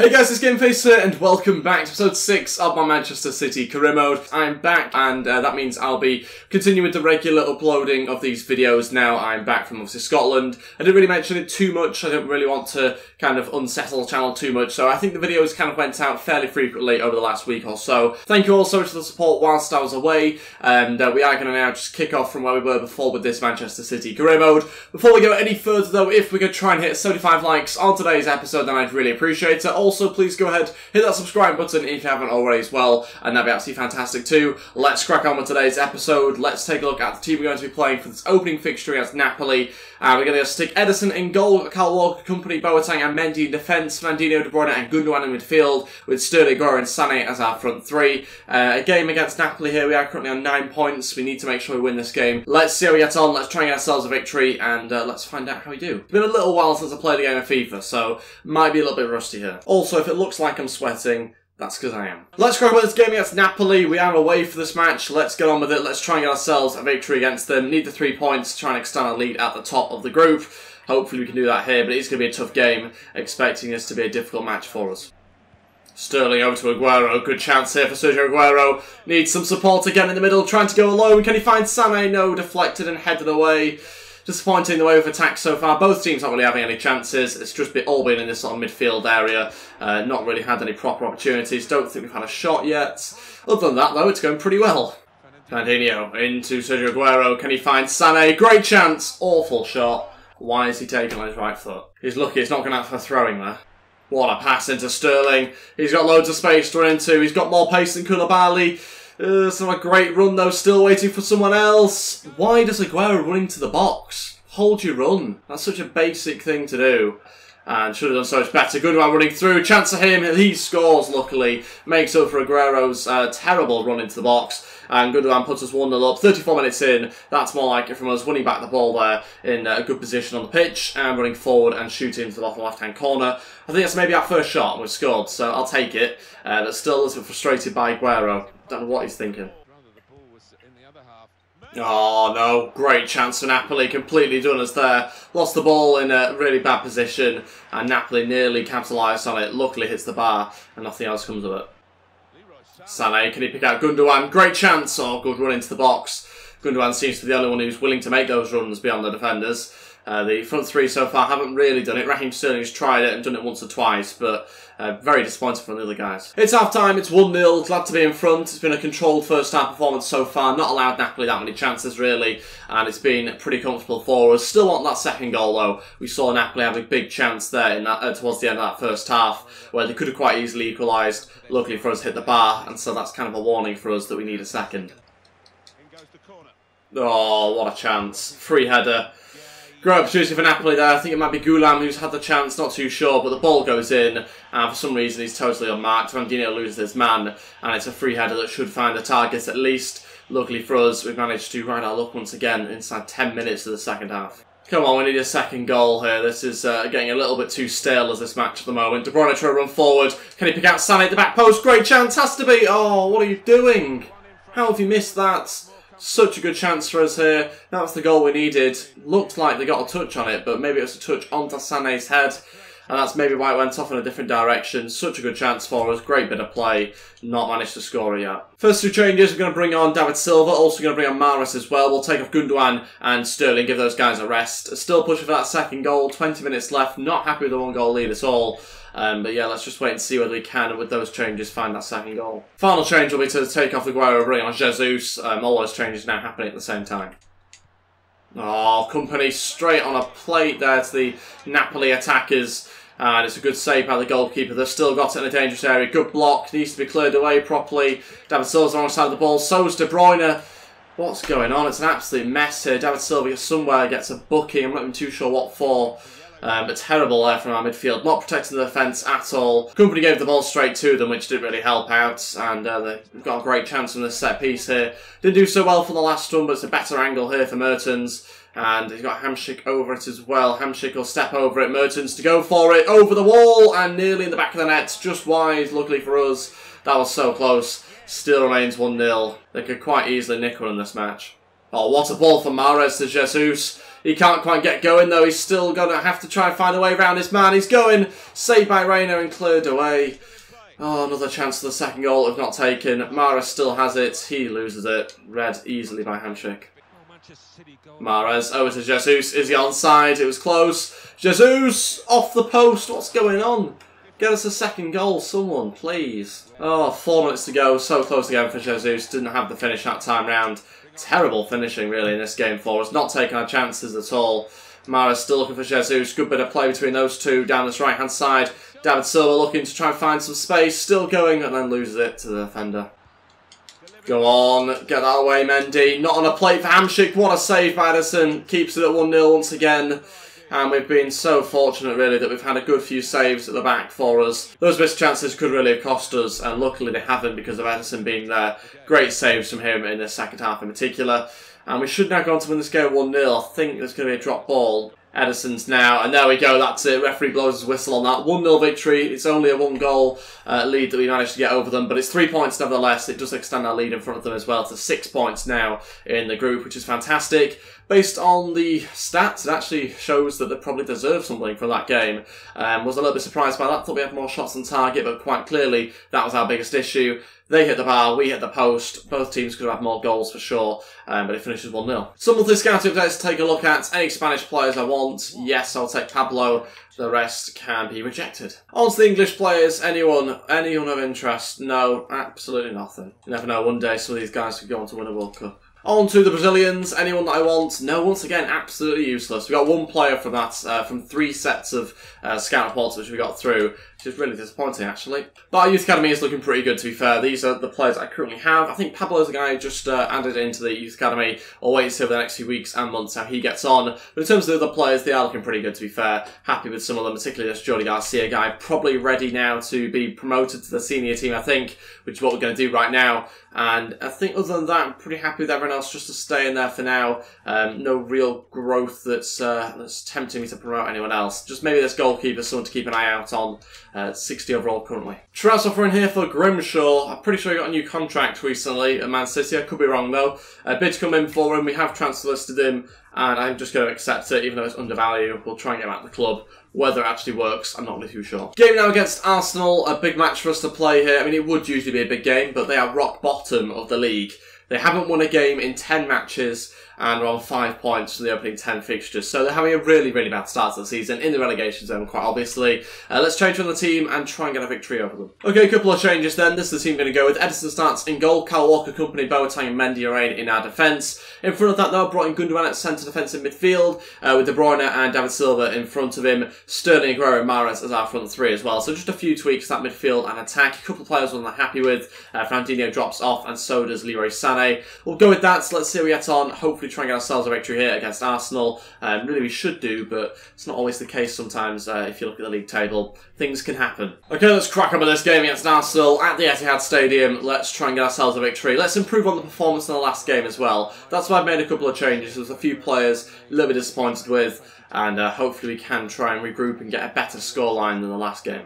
Hey guys, it's Ep6 here, and welcome back to episode 6 of my Manchester City career mode. I'm back, and that means I'll be continuing with the regular uploading of these videos now. I'm back from, obviously, Scotland. I didn't really mention it too much. I don't really want to kind of unsettle the channel too much, so I think the videos kind of went out fairly frequently over the last week or so. Thank you all so much for the support whilst I was away, and we are going to now just kick off from where we were before with this Manchester City career mode. Before we go any further though, if we could try and hit 75 likes on today's episode, then I'd really appreciate it. Also, please go ahead, hit that subscribe button if you haven't already as well, and that'd be absolutely fantastic too. Let's crack on with today's episode. Let's take a look at the team we're going to be playing for this opening fixture against Napoli. We're going to stick Ederson in goal, Kyle Walker, Company, Boateng and Mendy in defence, Fernandinho, De Bruyne and Gundogan in midfield, with Sterling, Aguero and Sané as our front three. A game against Napoli here. We are currently on 9 points. We need to make sure we win this game. Let's see how we get on. Let's try and get ourselves a victory, and let's find out how we do. It's been a little while since I played a game of FIFA, so might be a little bit rusty here. Also, if it looks like I'm sweating, that's because I am. Let's crack on with this game against Napoli. We are away for this match. Let's get on with it. Let's try and get ourselves a victory against them. Need the 3 points to try and extend our lead at the top of the group. Hopefully we can do that here, but it is going to be a tough game. Expecting this to be a difficult match for us. Sterling over to Aguero. Good chance here for Sergio Aguero. Needs some support again in the middle. Trying to go alone. Can he find Sané? No. Deflected and headed away. Disappointing the way we've attacked so far. Both teams not really having any chances. It's just all been in this sort of midfield area. Not really had any proper opportunities. Don't think we've had a shot yet. Other than that, though, it's going pretty well. Fernandinho into Sergio Aguero. Can he find Sané? Great chance. Awful shot. Why is he taking on his right foot? He's lucky he's not going out for throwing there. What a pass into Sterling. He's got loads of space to run into. He's got more pace than Koulibaly. It's not a great run though, still waiting for someone else. Why does Aguero run into the box? Hold your run. That's such a basic thing to do. And should have done so much better. Gundogan running through. Chance for him. He scores, luckily. Makes up for Aguero's terrible run into the box. And Gundogan puts us 1-0 up. 34 minutes in. That's more like it from us. Winning back the ball there in a good position on the pitch. And running forward and shooting into the bottom left-hand corner. I think that's maybe our first shot and we've scored. So I'll take it. But still a little bit frustrated by Aguero. Don't know what he's thinking. Oh no, great chance for Napoli, completely done us there. Lost the ball in a really bad position and Napoli nearly capitalised on it. Luckily hits the bar and nothing else comes of it. Sané, can he pick out Gundogan? Great chance. Oh, good run into the box. Gundogan seems to be the only one who's willing to make those runs beyond the defenders. The front three so far haven't really done it. Raheem Sterling's tried it and done it once or twice, but very disappointing from the other guys. It's half time, it's 1-0, glad to be in front. It's been a controlled first half performance so far, not allowed Napoli that many chances really, and it's been pretty comfortable for us. Still want that second goal though. We saw Napoli have a big chance there in that, towards the end of that first half, where they could have quite easily equalised. Luckily for us, hit the bar, and so that's kind of a warning for us that we need a second. Oh, what a chance. Free header. Great opportunity for Napoli there. I think it might be Gulam who's had the chance, not too sure, but the ball goes in, and for some reason he's totally unmarked. Fernandinho loses his man, and it's a free header that should find the target at least. Luckily for us, we've managed to ride our luck once again inside 10 minutes of the second half. Come on, we need a second goal here. This is getting a little bit too stale as this match at the moment. De Bruyne trying to run forward. Can he pick out Sané at the back post? Great chance, has to be. Oh, what are you doing? How have you missed that? Such a good chance for us here. That's the goal we needed. Looked like they got a touch on it, but maybe it was a touch onto Sané's head. And that's maybe why it went off in a different direction. Such a good chance for us. Great bit of play. Not managed to score it yet. First two changes, we're going to bring on David Silva. Also going to bring on Mahrez as well. We'll take off Gundogan and Sterling. Give those guys a rest. Still pushing for that second goal. 20 minutes left. Not happy with the 1-goal lead at all. But yeah, let's just wait and see whether we can, and with those changes, find that second goal. Final change will be to take off Aguero, bring on Jesus. All those changes now happening at the same time. Oh, Company straight on a plate there to the Napoli attackers. And it's a good save by the goalkeeper. They've still got it in a dangerous area. Good block. Needs to be cleared away properly. David Silva's on the side of the ball. So's De Bruyne. What's going on? It's an absolute mess here. David Silva somewhere gets a booking. I'm not even too sure what for. But terrible there from our midfield. Not protecting the defence at all. Company gave the ball straight to them, which didn't really help out. And they've got a great chance from this set piece here. Didn't do so well for the last one, but it's a better angle here for Mertens. And he's got Hamsik over it as well. Hamsik will step over it. Mertens to go for it. Over the wall and nearly in the back of the net. Just wide, luckily for us. That was so close. Still remains 1-0. They could quite easily nick one in this match. Oh, what a ball from Mahrez to Jesus. He can't quite get going though. He's still going to have to try and find a way around his man. He's going. Saved by Reina and cleared away. Oh, another chance for the second goal if not taken. Mahrez still has it. He loses it. Read easily by Hamsik. Mahrez over to Jesus. Is he onside? It was close. Jesus off the post. What's going on? Get us a second goal, someone, please. Oh, 4 minutes to go. So close again for Jesus. Didn't have the finish that time round. Terrible finishing, really, in this game for us. Not taking our chances at all. Mahrez still looking for Jesus. Good bit of play between those two down this right-hand side. David Silva looking to try and find some space. Still going and then loses it to the defender. Go on. Get that away, Mendy. Not on a plate for Hamsik. What a save by Edison. Keeps it at 1-0 once again. And we've been so fortunate, really, that we've had a good few saves at the back for us. Those missed chances could really have cost us, and luckily they haven't because of Edison being there. Great saves from him in the second half in particular. And we should now go on to win this game 1-0. I think there's going to be a drop ball. Edison's now, and there we go, that's it. Referee blows his whistle on that. 1-0 victory. It's only a 1-goal lead that we managed to get over them, but it's 3 points nevertheless. It does extend our lead in front of them as well to 6 points now in the group, which is fantastic. Based on the stats, it actually shows that they probably deserve something from that game. Was a little bit surprised by that. Thought we had more shots on target, but quite clearly that was our biggest issue. They hit the bar, we hit the post. Both teams could have had more goals for sure, but it finishes 1-0. Some monthly scouting updates to take a look at. Any Spanish players I want? Yes, I'll take Pablo. The rest can be rejected. On to the English players. Anyone of interest? No, absolutely nothing. You never know, one day some of these guys could go on to win a World Cup. On to the Brazilians. Anyone that I want? No, once again, absolutely useless. We got one player from that, from 3 sets of scout reports which we got through, which is really disappointing, actually. But our youth academy is looking pretty good, to be fair. These are the players I currently have. I think Pablo's a guy who just added into the youth academy. I'll wait to see over the next few weeks and months how he gets on. But in terms of the other players, they are looking pretty good, to be fair. Happy with some of them, particularly this Jordi Garcia guy. Probably ready now to be promoted to the senior team, I think, which is what we're going to do right now. And I think other than that, I'm pretty happy with everyone else just to stay in there for now. No real growth that's tempting me to promote anyone else. Just maybe this goalkeeper, someone to keep an eye out on. 60 overall currently. Transfer in here for Grimshaw. I'm pretty sure he got a new contract recently at Man.City. I could be wrong though. Bid's come in for him. We have transfer listed him, and I'm just going to accept it, even though it's undervalued. We'll try and get him out of the club. Whether it actually works, I'm not really too sure. Game now against Arsenal. A big match for us to play here. I mean, it would usually be a big game, but they are rock bottom of the league. They haven't won a game in 10 matches and are on 5 points from the opening 10 fixtures. So they're having a really, really bad start to the season in the relegation zone, quite obviously. Let's change from the team and try and get a victory over them. Okay, a couple of changes then. This is the team going to go with. Edison starts in goal. Kyle Walker, Company, Boateng and Mendy in our defence. In front of that, though, brought in Gundogan at centre defensive midfield with De Bruyne and David Silva in front of him. Sterling, Aguero and Mahrez as our front three as well. So just a few tweaks to that midfield and attack. A couple of players I'm not happy with. Fernandinho drops off and so does Leroy Sané. We'll go with that, so let's see how we get on. Hopefully try and get ourselves a victory here against Arsenal. Really we should do, but it's not always the case sometimes. If you look at the league table, things can happen. Okay, let's crack on with this game against Arsenal at the Etihad Stadium. Let's try and get ourselves a victory. Let's improve on the performance in the last game as well. That's why I've made a couple of changes. There's a few players a little bit disappointed with, and hopefully we can try and regroup and get a better scoreline than the last game.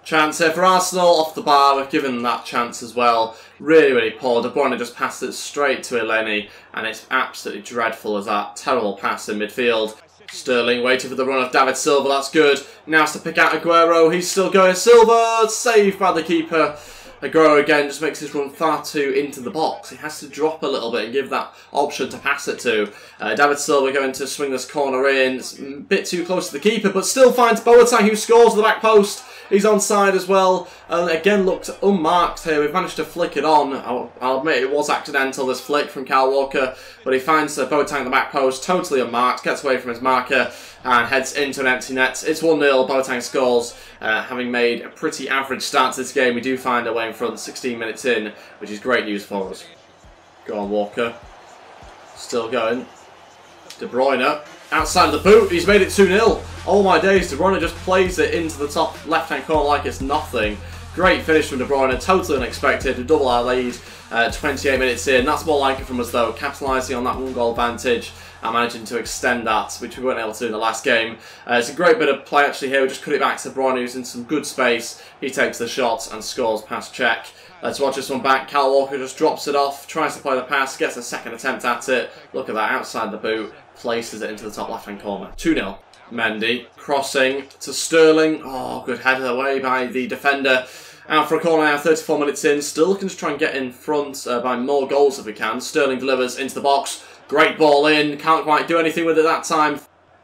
Chance here for Arsenal, off the bar. We've given them that chance as well. Really, really poor. De Bruyne just passed it straight to Eleni, and it's absolutely dreadful as that terrible pass in midfield. Sterling waiting for the run of David Silva, that's good. Now has to pick out Aguero, he's still going. Silva, saved by the keeper. Aguero again just makes his run far too into the box. He has to drop a little bit and give that option to pass it to. David Silva going to swing this corner in. It's a bit too close to the keeper, but still finds Boateng, who scores at the back post. He's onside as well, and again looked unmarked here. We've managed to flick it on. I'll admit it was accidental, this flick from Kyle Walker, but he finds Boateng at the back post, totally unmarked, gets away from his marker, and heads into an empty net. It's 1-0, Boateng scores. Having made a pretty average start to this game, we do find a way in front 16 minutes in, which is great news for us. Go on, Walker. Still going. De Bruyne. Outside the boot, he's made it 2-0. Oh my days, De Bruyne just plays it into the top left-hand corner like it's nothing. Great finish from De Bruyne, totally unexpected, to double our lead 28 minutes in. That's more like it from us though, capitalising on that 1-goal advantage and managing to extend that, which we weren't able to do in the last game. It's a great bit of play actually here. We just cut it back to De Bruyne, who's in some good space. He takes the shot and scores past check. Let's watch this one back. Kyle Walker just drops it off, tries to play the pass, gets a second attempt at it. Look at that, outside the boot. places it into the top left-hand corner. 2-0. Mendy crossing to Sterling. Oh, good header away by the defender. Out for a corner now, 34 minutes in. Still looking to try and get in front by more goals if we can. Sterling delivers into the box. Great ball in. Can't quite do anything with it that time.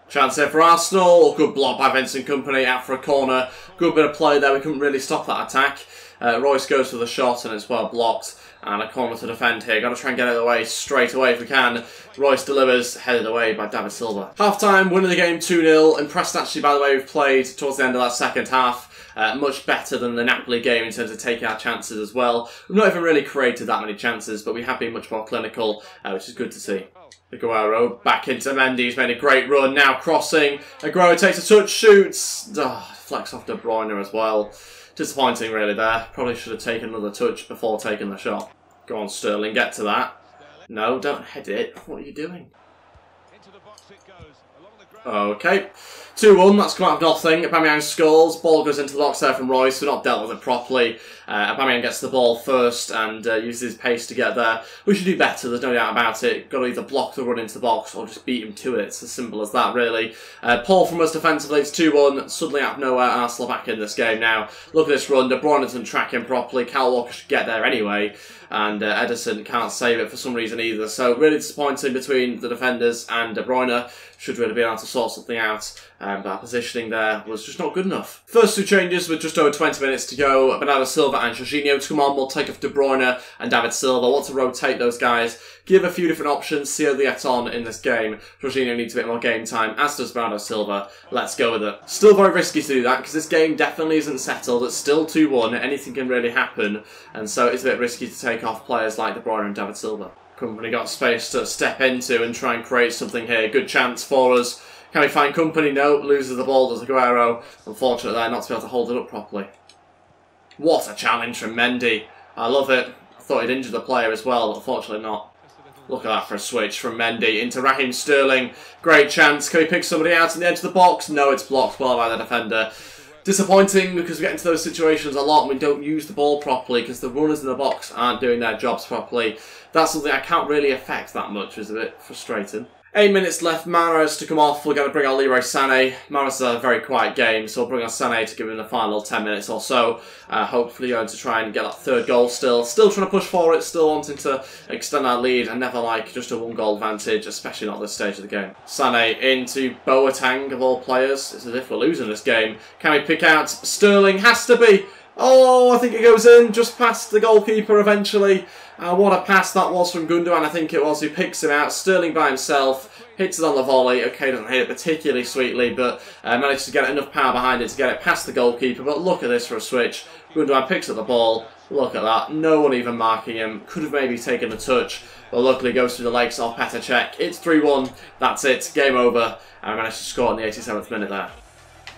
Chance here for Arsenal. Good block by Vincent Kompany out for a corner. Good bit of play there. We couldn't really stop that attack. Royce goes for the shot and it's well blocked. And a corner to defend here. Got to try and get it away straight away if we can. Royce delivers, headed away by David Silva. Half-time, winning the game 2-0. Impressed actually by the way we've played towards the end of that second half. Much better than the Napoli game in terms of taking our chances as well. We've not even really created that many chances, but we have been much more clinical, which is good to see. Aguero back into Mendy. He's made a great run. Now crossing. Aguero takes a touch, shoots. Flex off De Bruyne as well. Disappointing really there. Probably should have taken another touch before taking the shot. Go on Sterling, get to that. No, don't head it. What are you doing? Okay. 2-1, that's come out of nothing. Aubameyang scores. Ball goes into the box there from Royce. We've not dealt with it properly. Aubameyang gets the ball first and uses his pace to get there. We should do better, there's no doubt about it. Got to either block the run into the box or just beat him to it. It's as simple as that, really. Poor from us defensively. It's 2-1. Suddenly out of nowhere, Arsenal back in this game now. Look at this run. De Bruyne doesn't track him properly. Kyle Walker should get there anyway. And Ederson can't save it for some reason either. So really disappointing between the defenders and De Bruyne. Should really be able to sort something out. But our positioning there was just not good enough. First two changes with just over 20 minutes to go. Bernardo Silva and Jorginho to come on. We'll take off De Bruyne and David Silva. Want to rotate those guys. Give a few different options. See how they get on in this game. Jorginho needs a bit more game time, as does Bernardo Silva. Let's go with it. Still very risky to do that, because this game definitely isn't settled. It's still 2-1. Anything can really happen. And so it's a bit risky to take off players like De Bruyne and David Silva. Kompany got space to step into and try and create something here. Good chance for us. Can we find Kompany? No. Loses the ball, does Aguero. Unfortunate there, not to be able to hold it up properly. What a challenge from Mendy. I love it. I thought he'd injured the player as well, but unfortunately not. Look at that for a switch from Mendy into Raheem Sterling. Great chance. Can we pick somebody out in the edge of the box? No, it's blocked well by the defender. Disappointing because we get into those situations a lot and we don't use the ball properly because the runners in the box aren't doing their jobs properly. That's something I can't really affect that much, which is a bit frustrating. 8 minutes left, Mahrez to come off. We're going to bring on Leroy Sané. Mahrez is a very quiet game, so we'll bring on Sané to give him the final 10 minutes or so. Hopefully going to try and get that third goal still. Still trying to push for it, still wanting to extend our lead. I never like just a 1-goal advantage, especially not at this stage of the game. Sané into Boateng, of all players. It's as if we're losing this game. Can we pick out Sterling? Has to be. Oh, I think it goes in, just past the goalkeeper eventually. What a pass that was from Gundogan, I think it was, who picks him out. Sterling by himself, hits it on the volley. Okay, doesn't hit it particularly sweetly, but managed to get enough power behind it to get it past the goalkeeper. But look at this for a switch. Gundogan picks up the ball. Look at that. No one even marking him. Could have maybe taken a touch, but luckily goes through the legs of Petr Cech. It's 3-1. That's it. Game over. And managed to score in the 87th minute there.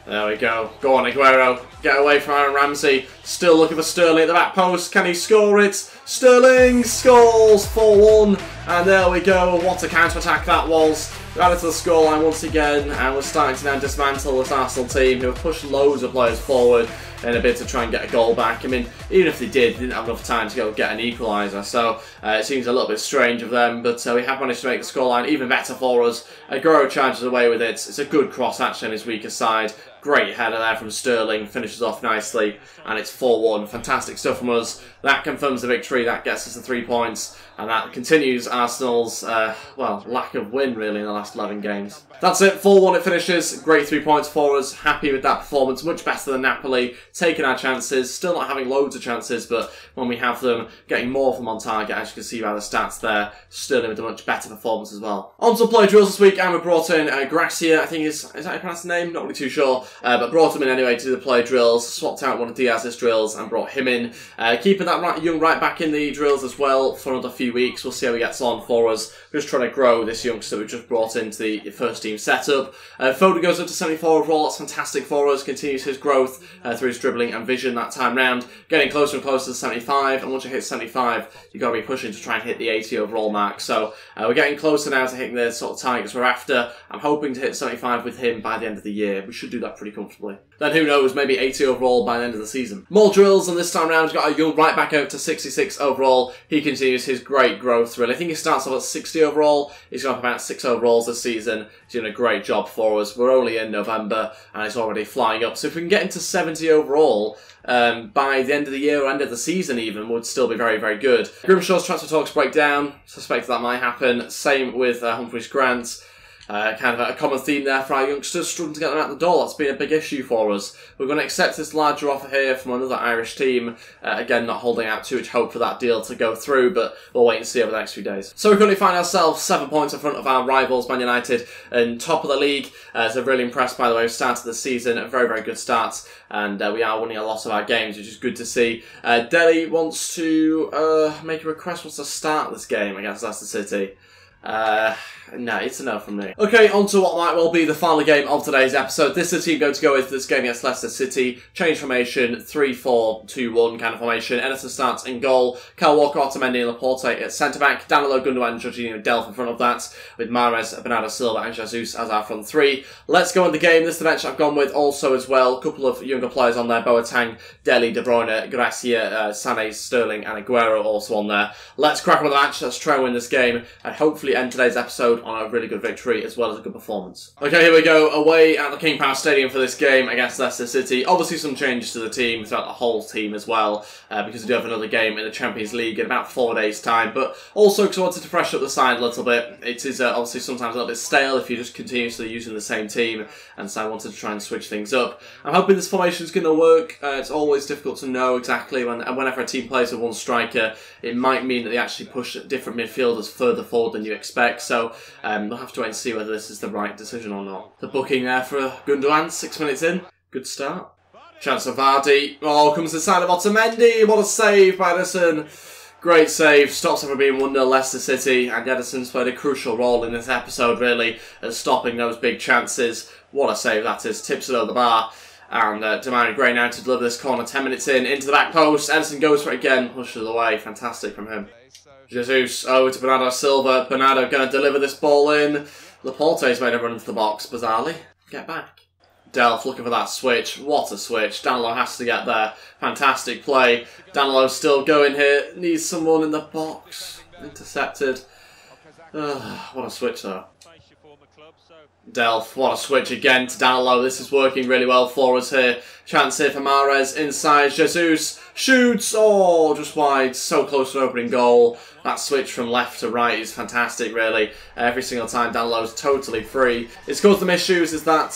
There we go. Go on, Aguero. Get away from Aaron Ramsey. Still looking for Sterling at the back post. Can he score it? Sterling scores 4-1. And there we go. What a counter-attack that was. We're added to the scoreline once again. And we're starting to now dismantle this Arsenal team who have pushed loads of players forward in a bid to try and get a goal back. I mean, even if they did, they didn't have enough time to go get an equaliser. So it seems a little bit strange of them. But we have managed to make the scoreline even better for us. Aguero charges away with it. It's a good cross actually on his weaker side. Great header there from Sterling, finishes off nicely, and it's 4-1. Fantastic stuff from us. That confirms the victory, that gets us the 3 points, and that continues Arsenal's, well, lack of win, really, in the last 11 games. That's it, 4-1 it finishes. Great 3 points for us. Happy with that performance, much better than Napoli. Taking our chances, still not having loads of chances, but when we have them, getting more of them on target, as you can see by the stats there. Sterling with a much better performance as well. On to play drills this week, and we brought in Gracia, I think is that how you pronounce the name? Not really too sure. But brought him in anyway to do the play drills, swapped out one of Diaz's drills and brought him in. Keeping that young right back in the drills as well for another few weeks. We'll see how he gets on for us. We're just trying to grow this youngster we just brought into the first team setup. Foden goes up to 74 overall, that's fantastic for us. Continues his growth through his dribbling and vision that time round. Getting closer and closer to 75, and once you hit 75, you've got to be pushing to try and hit the 80 overall mark. So we're getting closer now to hitting the sort of targets we're after. I'm hoping to hit 75 with him by the end of the year. We should do that pretty comfortably. Then who knows, maybe 80 overall by the end of the season. More drills, and this time around, he's got a young right back out to 66 overall. He continues his great growth, really. I think he starts off at 60 overall. He's gone up about 6 overalls this season. He's doing a great job for us. We're only in November, and he's already flying up. So if we can get into 70 overall, by the end of the year or end of the season even, would still be very, very good. Grimshaw's transfer talks break down. Suspect that might happen. Same with Humphreys Grant. Kind of a common theme there for our youngsters, struggling to get them out the door. That's been a big issue for us. We're going to accept this larger offer here from another Irish team. Again, not holding out too much hope for that deal to go through, but we'll wait and see over the next few days. So we currently find ourselves 7 points in front of our rivals, Man United, and top of the league. So really impressed, by the way, we've started the season. A very, very good start, and we are winning a lot of our games, which is good to see. Delhi wants to make a request, wants to start this game against Leicester City. No, it's a no from me. Okay, on to what might well be the final game of today's episode. This is the team going to go with this game against Leicester City. Change formation, 3-4-2-1 kind of formation. Ederson starts in goal. Kyle Walker, Otamendi and Laporte at centre-back. Danilo, Gundogan and Jorginho Delph in front of that, with Mahrez, Bernardo Silva and Jesus as our front three. Let's go on the game. This is the bench I've gone with also as well. A couple of younger players on there. Boateng, Dele, De Bruyne, Gracia, Sané, Sterling and Aguero also on there. Let's crack on the match. Let's try and win this game and hopefully end today's episode on a really good victory as well as a good performance. Okay, here we go, away at the King Power Stadium for this game against Leicester City. Obviously some changes to the team, throughout the whole team as well, because we do have another game in the Champions League in about 4 days' time, but also because I wanted to freshen up the side a little bit. It is obviously sometimes a little bit stale if you're just continuously using the same team, and so I wanted to try and switch things up. I'm hoping this formation is going to work. It's always difficult to know exactly, and whenever a team plays with one striker, it might mean that they actually push different midfielders further forward than you expect, so we'll have to wait and see whether this is the right decision or not. The booking there for Gundogan, 6 minutes in. Good start. Chance of Vardy. Oh, comes the side of Otamendi. What a save by Ederson. Great save. Stops it from being 1-0 Leicester City. And Ederson's played a crucial role in this episode, really, at stopping those big chances. What a save that is. Tips it over the bar. And Demarai Gray now to deliver this corner 10 minutes in, into the back post. Ederson goes for it again, pushes it away. Fantastic from him. Jesus over to Bernardo Silva. Bernardo going to deliver this ball in. Laporte's made a run into the box, bizarrely. Get back. Delph looking for that switch. What a switch. Danilo has to get there. Fantastic play. Danilo's still going here. Needs someone in the box. Intercepted. What a switch though. Delph, what a switch again to Danilo. This is working really well for us here. Chance here for Mahrez. Inside. Jesus shoots. Oh, just wide. So close to an opening goal. That switch from left to right is fantastic, really. Every single time Danilo's totally free. It's caused them issues, is that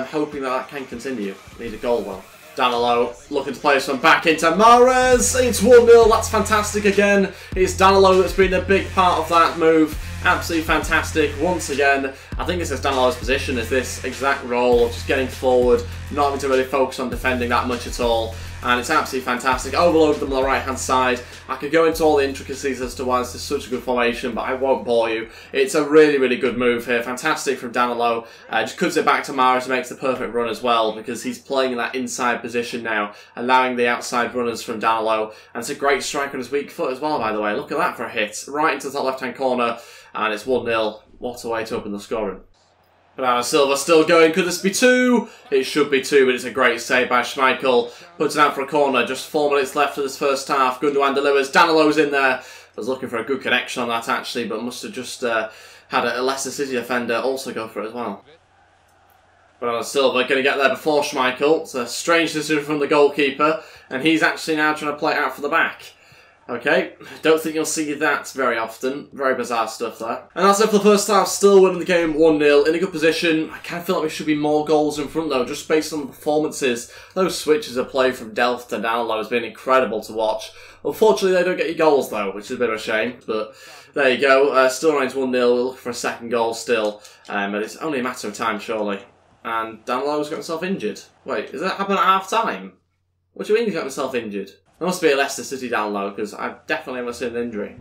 hoping that can continue. Need a goal, well. Danilo looking to play this one back into Mahrez. It's 1-0. That's fantastic again. It's Danilo that's been a big part of that move. Absolutely fantastic once again. I think this is Danilo's position, is this exact role of just getting forward, not having to really focus on defending that much at all. And it's absolutely fantastic. Overloaded them on the right hand side. I could go into all the intricacies as to why this is such a good formation, but I won't bore you. It's a really, really good move here. Fantastic from Danilo. Just cuts it back to Mahrez and makes the perfect run as well, because he's playing in that inside position now, allowing the outside runners from Danilo. And it's a great strike on his weak foot as well, by the way. Look at that for a hit. Right into the top left hand corner. And it's 1-0. What a way to open the scoring. Bernardo Silva still going. Could this be 2? It should be 2, but it's a great save by Schmeichel. Puts it out for a corner. Just 4 minutes left of this first half. Gundogan delivers. Danilo's in there. I was looking for a good connection on that, actually, but must have just had a Leicester City defender also go for it as well. Bernardo Silva going to get there before Schmeichel. It's a strange decision from the goalkeeper, and he's actually now trying to play it out for the back. Okay, don't think you'll see that very often. Very bizarre stuff there. And that's it for the first half, still winning the game 1-0, in a good position. I kind of feel like we should be more goals in front though, just based on the performances. Those switches of play from Delph to Danilo has been incredible to watch. Unfortunately, they don't get you goals though, which is a bit of a shame, but there you go. Still remains 1-0, we're looking for a second goal still, but it's only a matter of time, surely. And Danilo's got himself injured. Wait, does that happen at half-time? What do you mean he's got himself injured? There must be a Leicester City down low, because I've definitely never seen an injury.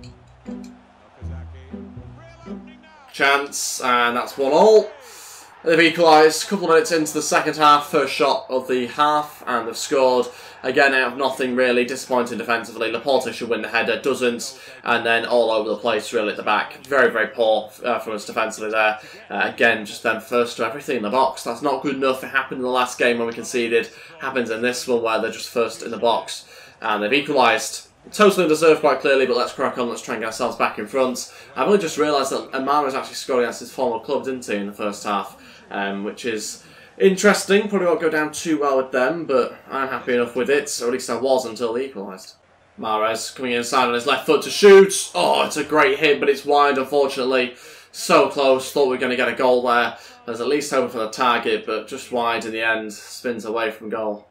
Chance, and that's 1-1. They've equalised a couple of minutes into the second half, first shot of the half, and they've scored. Again, out of nothing really, disappointing defensively. Laporte should win the header, doesn't, and then all over the place really at the back. Very, very poor from us defensively there. Again, just then first to everything in the box. That's not good enough. It happened in the last game when we conceded. Happens in this one where they're just first in the box. And they've equalised. Totally undeserved quite clearly, but let's crack on, let's try and get ourselves back in front. I've only just realised that Amara has actually scored against his former club, didn't he, in the first half, which is interesting. Probably won't go down too well with them, but I'm happy enough with it, or at least I was until they equalised. Mahrez coming inside on his left foot to shoot. Oh, it's a great hit, but it's wide, unfortunately. So close, thought we were going to get a goal there. There's at least hoping for the target, but just wide in the end. Spins away from goal.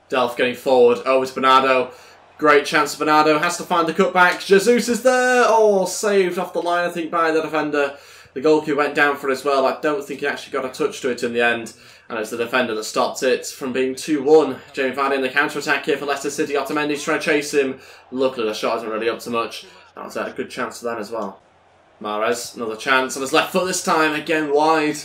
Delph getting forward, over to Bernardo. Great chance for Bernardo, has to find the cutback. Jesus is there! Oh, saved off the line, I think, by the defender. The goalkeeper went down for it as well. I don't think he actually got a touch to it in the end. And it's the defender that stopped it from being 2-1. Jamie Vardy in the counter-attack here for Leicester City. Otamendi's trying to chase him. Luckily, the shot isn't really up to much. That was a good chance for them as well. Mahrez, another chance on his left foot this time. Again, wide.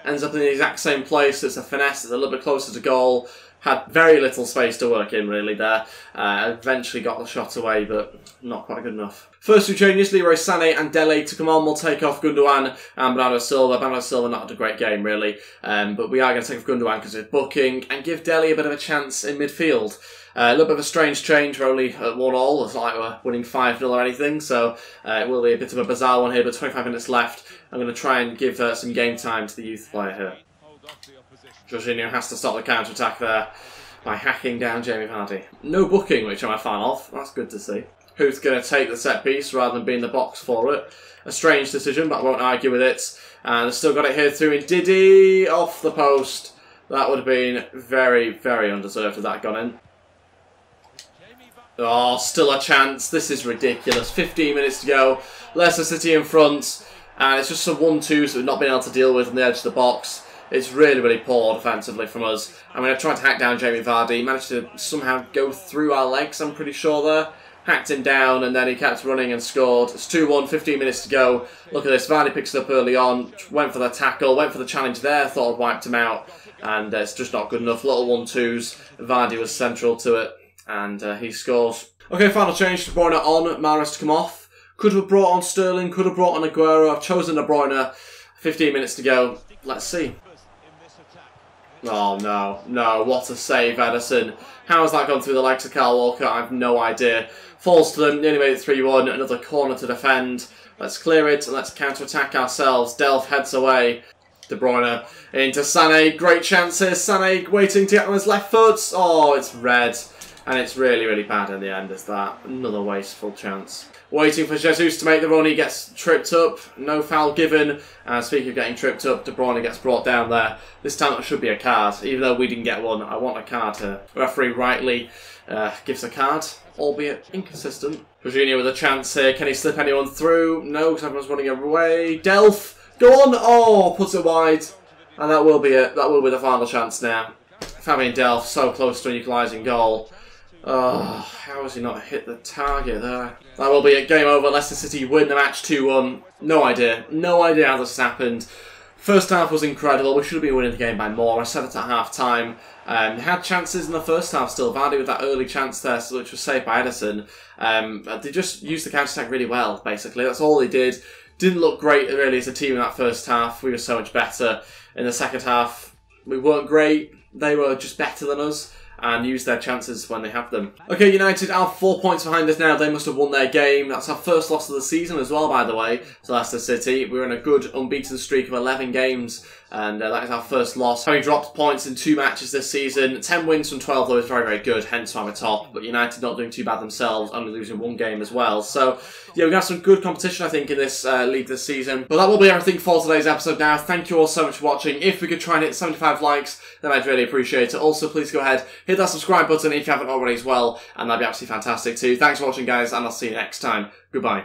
Ends up in the exact same place. It's a finesse. It's a little bit closer to goal. Had very little space to work in, really, there. Eventually got the shot away, but not quite good enough. First two changes, Leroy Sané and Dele to come on. We'll take off Gundogan and Bernardo Silva. Bernardo Silva not had a great game, really. But we are going to take off Gundogan because of booking and give Dele a bit of a chance in midfield. A little bit of a strange change. We're only at 1-1. It's like we're winning 5-0 or anything. So it will be a bit of a bizarre one here, but 25 minutes left. I'm going to try and give some game time to the youth player here. Jorginho has to stop the counter-attack there by hacking down Jamie Vardy. No booking, which I'm a fan of. That's good to see. Who's going to take the set piece rather than be in the box for it? A strange decision, but I won't argue with it. And they've still got it here through in Didi, off the post. That would have been very, very undeserved if that had gone in. Oh, still a chance. This is ridiculous. 15 minutes to go. Leicester City in front. And it's just some 1-2s that we've not been able to deal with on the edge of the box. It's really, really poor defensively from us. I mean, I tried to hack down Jamie Vardy. He managed to somehow go through our legs, I'm pretty sure there. Hacked him down, and then he kept running and scored. It's 2-1, 15 minutes to go. Look at this. Vardy picks it up early on. Went for the tackle, went for the challenge there. Thought I'd wiped him out. And it's just not good enough. Little 1-2s. Vardy was central to it. And he scores. Okay, final change. De Bruyne on. Mahrez to come off. Could have brought on Sterling. Could have brought on Aguero. I've chosen De Bruyne. 15 minutes to go. Let's see. Oh, no. No, what a save, Ederson. How has that gone through the legs of Kyle Walker? I have no idea. Falls to them, nearly made it 3-1. Another corner to defend. Let's clear it and let's counter-attack ourselves. Delph heads away. De Bruyne into Sané. Great chances. Sané waiting to get on his left foot. Oh, it's red. And it's really, really bad in the end, is that. Another wasteful chance. Waiting for Jesus to make the run, he gets tripped up. No foul given. Speaking of getting tripped up, De Bruyne gets brought down there. This time it should be a card, even though we didn't get one. I want a card here. Referee rightly gives a card, albeit inconsistent. Jorginho with a chance here. Can he slip anyone through? No, because everyone's running away. Delph, go on! Oh, puts it wide. And that will be it. That will be the final chance now. Fabian Delph so close to an equalising goal. Oh, how has he not hit the target there? That will be it. Game over. Leicester City win the match 2-1. No idea. No idea how this happened. First half was incredible. We should have been winning the game by more. I said it at half-time. Had chances in the first half still. Vardy with that early chance there, which was saved by Ederson. They just used the counter-attack really well, basically. That's all they did. Didn't look great, really, as a team in that first half. We were so much better. In the second half, we weren't great. They were just better than us. And use their chances when they have them. Okay, United are 4 points behind us now. They must have won their game. That's our first loss of the season as well, by the way, to Leicester City. We're in a good unbeaten streak of 11 games. And that is our first loss. Having dropped points in 2 matches this season. 10 wins from 12, though, is very, very good. Hence why we're top. But United not doing too bad themselves. Only losing 1 game as well. So, yeah, we've got some good competition, I think, in this league this season. But that will be everything for today's episode now. Thank you all so much for watching. If we could try and hit 75 likes, then I'd really appreciate it. Also, please go ahead, hit that subscribe button if you haven't already as well. And that'd be absolutely fantastic too. Thanks for watching, guys, and I'll see you next time. Goodbye.